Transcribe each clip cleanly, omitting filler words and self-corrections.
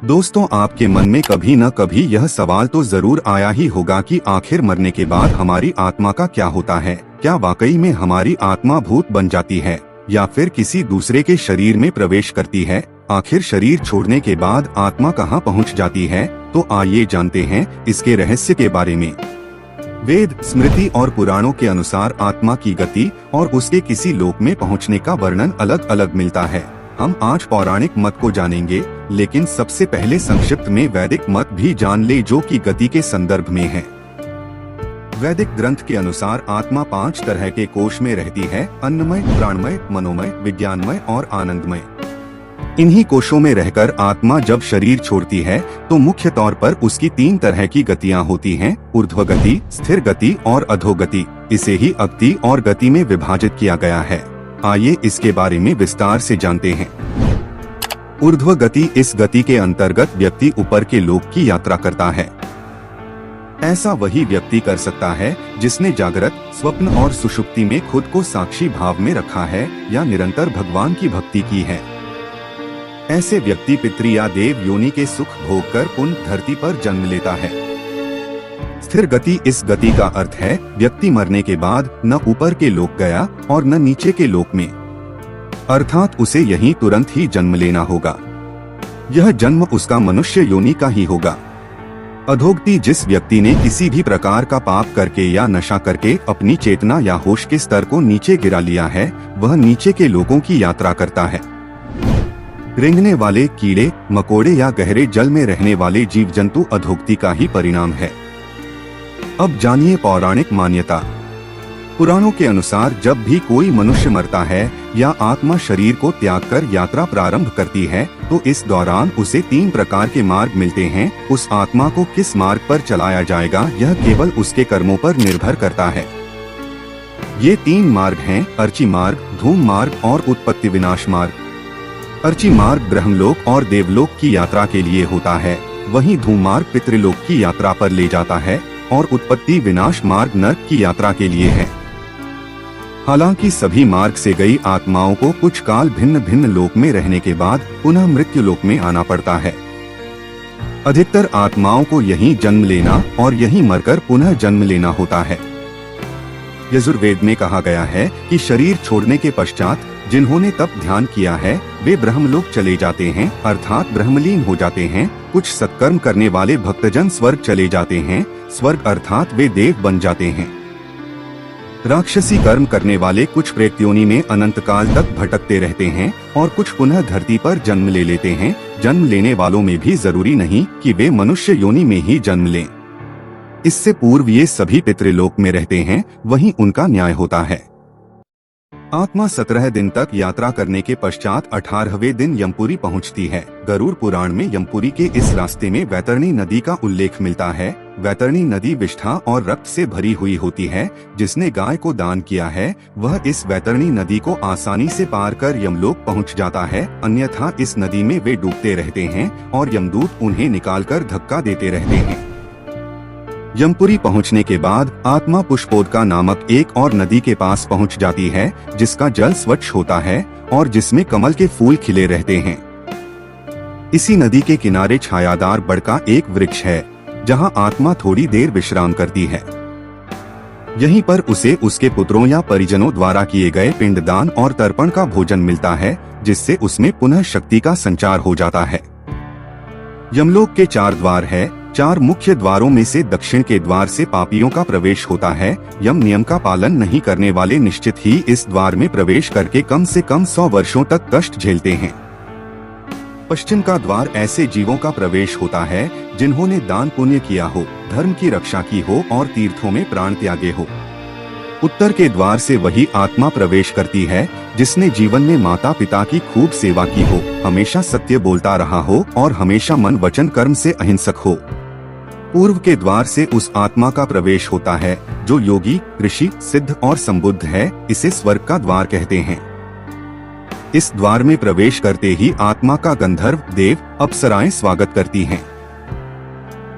दोस्तों, आपके मन में कभी न कभी यह सवाल तो जरूर आया ही होगा कि आखिर मरने के बाद हमारी आत्मा का क्या होता है। क्या वाकई में हमारी आत्मा भूत बन जाती है या फिर किसी दूसरे के शरीर में प्रवेश करती है। आखिर शरीर छोड़ने के बाद आत्मा कहाँ पहुँच जाती है, तो आइए जानते हैं इसके रहस्य के बारे में। वेद, स्मृति और पुराणों के अनुसार आत्मा की गति और उसके किसी लोक में पहुँचने का वर्णन अलग अलग मिलता है। हम आज पौराणिक मत को जानेंगे, लेकिन सबसे पहले संक्षिप्त में वैदिक मत भी जान ले, जो कि गति के संदर्भ में है। वैदिक ग्रंथ के अनुसार आत्मा 5 तरह के कोश में रहती है: अन्नमय, प्राणमय, मनोमय, विज्ञानमय और आनंदमय। इन्हीं कोशों में रहकर आत्मा जब शरीर छोड़ती है तो मुख्य तौर पर उसकी 3 तरह की गतियां होती हैं: ऊर्ध्व गति, स्थिर गति और अधोगति। इसे ही अक्ति और गति में विभाजित किया गया है। आइए इसके बारे में विस्तार से जानते हैं। ऊर्ध्व गति, इस गति के अंतर्गत व्यक्ति ऊपर के लोक की यात्रा करता है। ऐसा वही व्यक्ति कर सकता है जिसने जागृत, स्वप्न और सुषुप्ति में खुद को साक्षी भाव में रखा है या निरंतर भगवान की भक्ति की है। ऐसे व्यक्ति पितृ या देव योनि के सुख भोग कर पुनः धरती पर जन्म लेता है। स्थिर गति, इस गति का अर्थ है व्यक्ति मरने के बाद न ऊपर के लोक गया और न नीचे के लोक में, अर्थात उसे यहीं तुरंत ही जन्म लेना होगा। यह जन्म उसका मनुष्य योनि का ही होगा। अधोगति, जिस व्यक्ति ने किसी भी प्रकार का पाप करके या नशा करके अपनी चेतना या होश के स्तर को नीचे गिरा लिया है, वह नीचे के लोकों की यात्रा करता है। रेंगने वाले कीड़े मकोड़े या गहरे जल में रहने वाले जीव जंतु अधोगति का ही परिणाम है। अब जानिए पौराणिक मान्यता। पुराणों के अनुसार जब भी कोई मनुष्य मरता है या आत्मा शरीर को त्याग कर यात्रा प्रारंभ करती है, तो इस दौरान उसे 3 प्रकार के मार्ग मिलते हैं। उस आत्मा को किस मार्ग पर चलाया जाएगा, यह केवल उसके कर्मों पर निर्भर करता है। ये 3 मार्ग हैं: अर्ची मार्ग, धूम मार्ग और उत्पत्ति विनाश मार्ग। अर्ची मार्ग ब्रह्मलोक और देवलोक की यात्रा के लिए होता है, वहीं धूम मार्ग पितृलोक की यात्रा पर ले जाता है और उत्पत्ति विनाश मार्ग नरक की यात्रा के लिए है। हालांकि सभी मार्ग से गई आत्माओं को कुछ काल भिन्न भिन्न लोक में रहने के बाद पुनः मृत्यु लोक में आना पड़ता है। अधिकतर आत्माओं को यहीं जन्म लेना और यहीं मरकर पुनः जन्म लेना होता है। यजुर्वेद में कहा गया है कि शरीर छोड़ने के पश्चात जिन्होंने तप ध्यान किया है वे ब्रह्मलोक चले जाते हैं, अर्थात ब्रह्मलीन हो जाते हैं। कुछ सत्कर्म करने वाले भक्तजन स्वर्ग चले जाते हैं, स्वर्ग अर्थात वे देव बन जाते हैं। राक्षसी कर्म करने वाले कुछ प्रेत योनि में अनंत काल तक भटकते रहते हैं और कुछ पुनः धरती पर जन्म ले लेते हैं। जन्म लेने वालों में भी जरूरी नहीं कि वे मनुष्य योनि में ही जन्म लें। इससे पूर्व ये सभी पितृलोक में रहते हैं, वहीं उनका न्याय होता है। आत्मा 17 दिन तक यात्रा करने के पश्चात 18वें दिन यमपुरी पहुंचती है। गरुड़ पुराण में यमपुरी के इस रास्ते में वैतरणी नदी का उल्लेख मिलता है। वैतरणी नदी विष्ठा और रक्त से भरी हुई होती है। जिसने गाय को दान किया है वह इस वैतरणी नदी को आसानी से पार कर यमलोक पहुंच जाता है, अन्यथा इस नदी में वे डूबते रहते हैं और यमदूत उन्हें निकालकर धक्का देते रहते हैं। यमपुरी पहुंचने के बाद आत्मा पुष्पोदका नामक एक और नदी के पास पहुंच जाती है, जिसका जल स्वच्छ होता है और जिसमें कमल के फूल खिले रहते हैं। इसी नदी के किनारे छायादार बड़ का एक वृक्ष है, जहां आत्मा थोड़ी देर विश्राम करती है। यहीं पर उसे उसके पुत्रों या परिजनों द्वारा किए गए पिंडदान और तर्पण का भोजन मिलता है, जिससे उसमें पुनः शक्ति का संचार हो जाता है। यमलोक के 4 द्वार है। 4 मुख्य द्वारों में से दक्षिण के द्वार से पापियों का प्रवेश होता है। यम नियम का पालन नहीं करने वाले निश्चित ही इस द्वार में प्रवेश करके कम से कम 100 वर्षों तक कष्ट झेलते हैं। पश्चिम का द्वार ऐसे जीवों का प्रवेश होता है जिन्होंने दान पुण्य किया हो, धर्म की रक्षा की हो और तीर्थों में प्राण त्यागे हो। उत्तर के द्वार से वही आत्मा प्रवेश करती है जिसने जीवन में माता पिता की खूब सेवा की हो, हमेशा सत्य बोलता रहा हो और हमेशा मन वचन कर्म से अहिंसक हो। पूर्व के द्वार से उस आत्मा का प्रवेश होता है जो योगी, ऋषि, सिद्ध और संबुद्ध है। इसे स्वर्ग का द्वार कहते हैं। इस द्वार में प्रवेश करते ही आत्मा का गंधर्व, देव, अप्सराएं स्वागत करती हैं।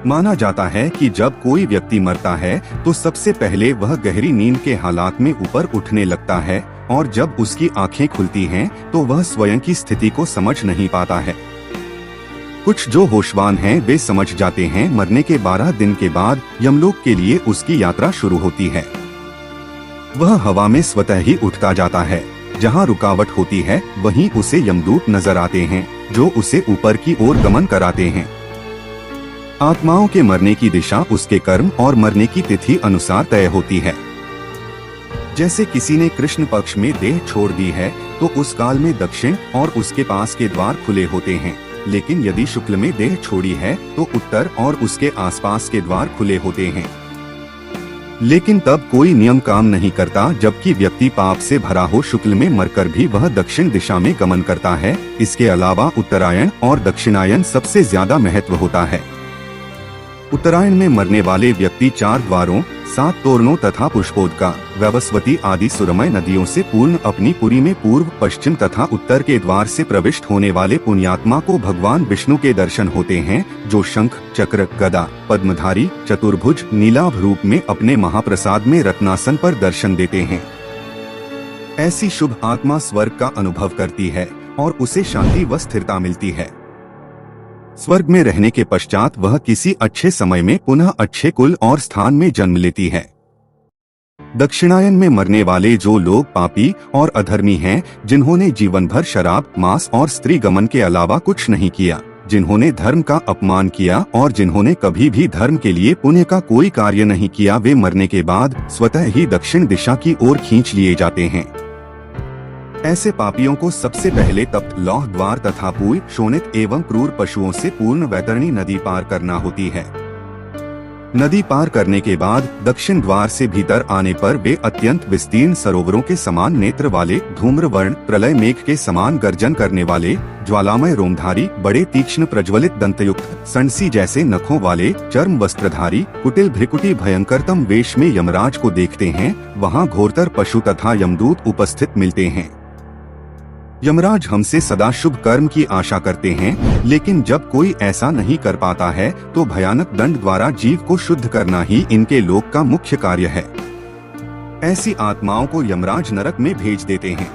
माना जाता है कि जब कोई व्यक्ति मरता है तो सबसे पहले वह गहरी नींद के हालात में ऊपर उठने लगता है और जब उसकी आंखें खुलती हैं तो वह स्वयं की स्थिति को समझ नहीं पाता है। कुछ जो होशवान हैं वे समझ जाते हैं मरने के 12 दिन के बाद यमलोक के लिए उसकी यात्रा शुरू होती है। वह हवा में स्वतः ही उठता जाता है। जहाँ रुकावट होती है वहीं उसे यमदूत नजर आते हैं जो उसे ऊपर की ओर गमन कराते हैं। आत्माओं के मरने की दिशा उसके कर्म और मरने की तिथि अनुसार तय होती है। जैसे किसी ने कृष्ण पक्ष में देह छोड़ दी है तो उस काल में दक्षिण और उसके पास के द्वार खुले होते हैं, लेकिन यदि शुक्ल में देह छोड़ी है तो उत्तर और उसके आसपास के द्वार खुले होते हैं। लेकिन तब कोई नियम काम नहीं करता, जबकि व्यक्ति पाप से भरा हो शुक्ल में मरकर भी वह दक्षिण दिशा में गमन करता है। इसके अलावा उत्तरायण और दक्षिणायन सबसे ज्यादा महत्व होता है। उत्तरायण में मरने वाले व्यक्ति 4 द्वारों, 7 तोरणों तथा पुष्पोदका, वैवस्वती आदि सुरमय नदियों से पूर्ण अपनी पुरी में पूर्व, पश्चिम तथा उत्तर के द्वार से प्रविष्ट होने वाले पुण्यात्मा को भगवान विष्णु के दर्शन होते हैं, जो शंख, चक्र, गदा, पद्मधारी, चतुर्भुज, नीलाभ रूप में अपने महाप्रसाद में रत्नासन पर दर्शन देते हैं। ऐसी शुभ आत्मा स्वर्ग का अनुभव करती है और उसे शांति व स्थिरता मिलती है। स्वर्ग में रहने के पश्चात वह किसी अच्छे समय में पुनः अच्छे कुल और स्थान में जन्म लेती है। दक्षिणायन में मरने वाले जो लोग पापी और अधर्मी हैं, जिन्होंने जीवन भर शराब, मांस और स्त्री गमन के अलावा कुछ नहीं किया, जिन्होंने धर्म का अपमान किया और जिन्होंने कभी भी धर्म के लिए पुण्य का कोई कार्य नहीं किया, वे मरने के बाद स्वतः ही दक्षिण दिशा की ओर खींच लिए जाते हैं। ऐसे पापियों को सबसे पहले तप्त लौह द्वार तथा पूय, शोणित एवं क्रूर पशुओं से पूर्ण वैतरणी नदी पार करना होती है। नदी पार करने के बाद दक्षिण द्वार से भीतर आने पर वे अत्यंत विस्तीर्ण सरोवरों के समान नेत्र वाले, धूम्रवर्ण, प्रलय मेघ के समान गर्जन करने वाले, ज्वालामय रोमधारी, बड़े तीक्ष्ण प्रज्वलित दंतयुक्त, सणसी जैसे नखों वाले, चर्म वस्त्रधारी, कुटिल भ्रिकुटी भयंकरतम वेश में यमराज को देखते हैं। वहाँ घोरतर पशु तथा यमदूत उपस्थित मिलते हैं। यमराज हमसे सदा शुभ कर्म की आशा करते हैं, लेकिन जब कोई ऐसा नहीं कर पाता है तो भयानक दंड द्वारा जीव को शुद्ध करना ही इनके लोक का मुख्य कार्य है। ऐसी आत्माओं को यमराज नरक में भेज देते हैं।